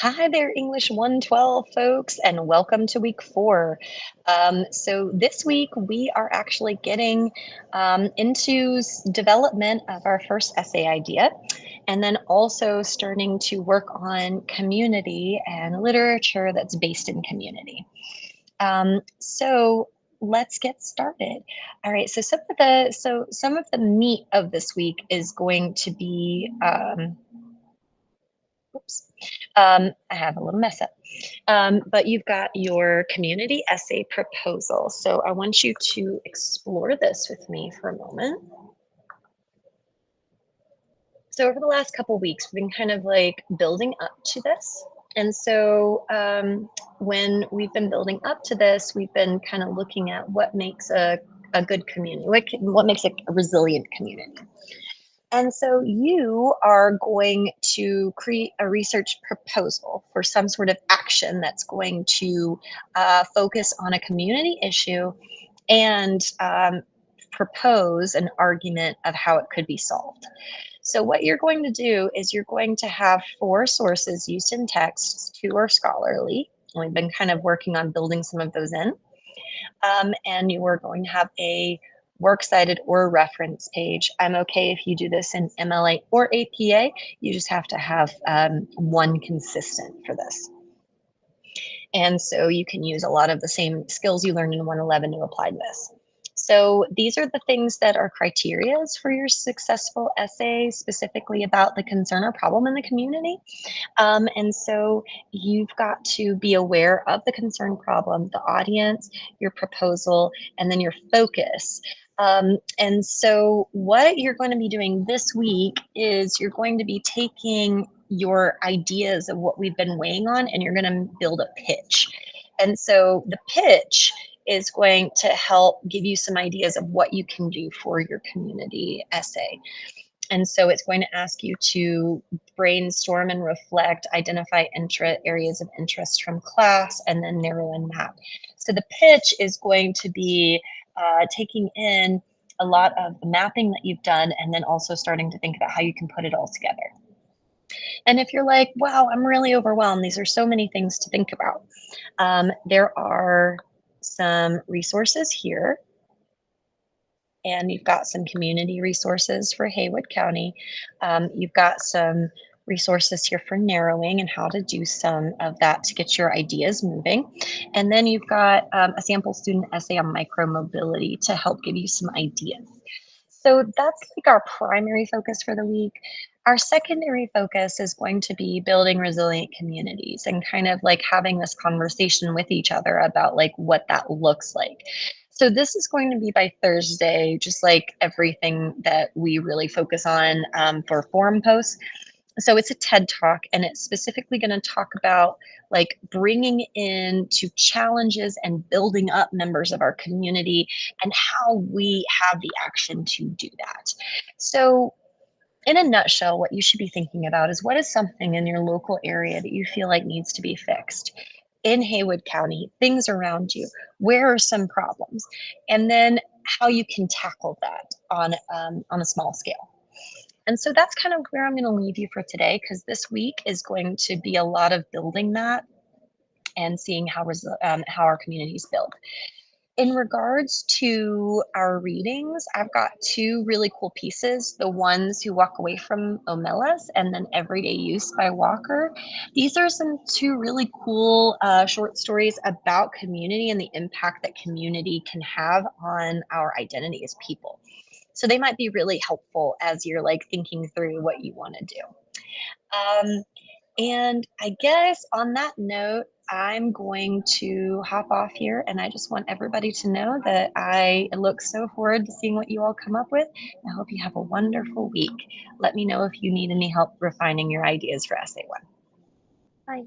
Hi there, English 112 folks, and welcome to week 4. So this week we are actually getting into development of our first essay idea, and then also starting to work on community and literature that's based in community. So let's get started. All right, so some of the meat of this week is going to be oops. I have a little mess up. But you've got your community essay proposal. So I want you to explore this with me for a moment. So over the last couple weeks, we've been kind of like building up to this. And so when we've been building up to this, we've been kind of looking at what makes a good community, what makes a resilient community. And so you are going to create a research proposal for some sort of action that's going to focus on a community issue and propose an argument of how it could be solved. So, what you're going to do is you're going to have 4 sources used in texts. 2 are scholarly. We've been kind of working on building some of those in. And you are going to have a works cited or reference page. I'm okay if you do this in MLA or APA. You just have to have one consistent for this. And so you can use a lot of the same skills you learned in 111 to apply to this. So these are the things that are criterias for your successful essay, specifically about the concern or problem in the community. And so you've got to be aware of the concern problem, the audience, your proposal, and then your focus. And so what you're going to be doing this week is you're going to be taking your ideas of what we've been weighing on and you're going to build a pitch. And so the pitch is going to help give you some ideas of what you can do for your community essay. And so it's going to ask you to brainstorm and reflect, identify areas of interest from class, and then narrow and map. So the pitch is going to be taking in a lot of the mapping that you've done and then also starting to think about how you can put it all together. And if you're like, wow, I'm really overwhelmed, these are so many things to think about, there are some resources here, and you've got some community resources for Haywood County. You've got some resources here for narrowing and how to do some of that to get your ideas moving. And then you've got a sample student essay on micromobility to help give you some ideas. So that's like our primary focus for the week. Our secondary focus is going to be building resilient communities and kind of like having this conversation with each other about like what that looks like. So this is going to be by Thursday, just like everything that we really focus on for forum posts. So it's a TED Talk, and it's specifically going to talk about like bringing in to challenges and building up members of our community and how we have the action to do that. So in a nutshell, what you should be thinking about is what is something in your local area that you feel like needs to be fixed in Haywood County, things around you, where are some problems, and then how you can tackle that on a small scale. And so that's kind of where I'm going to leave you for today, because this week is going to be a lot of building that and seeing how our communities build. In regards to our readings, I've got 2 really cool pieces, The Ones Who Walk Away from Omelas and then Everyday Use by Walker. These are some 2 really cool short stories about community and the impact that community can have on our identity as people. So they might be really helpful as you're like thinking through what you want to do. Um, and I guess on that note, I'm going to hop off here, and I just want everybody to know that I look so forward to seeing what you all come up with. I hope you have a wonderful week. Let me know if you need any help refining your ideas for Essay 1. Bye.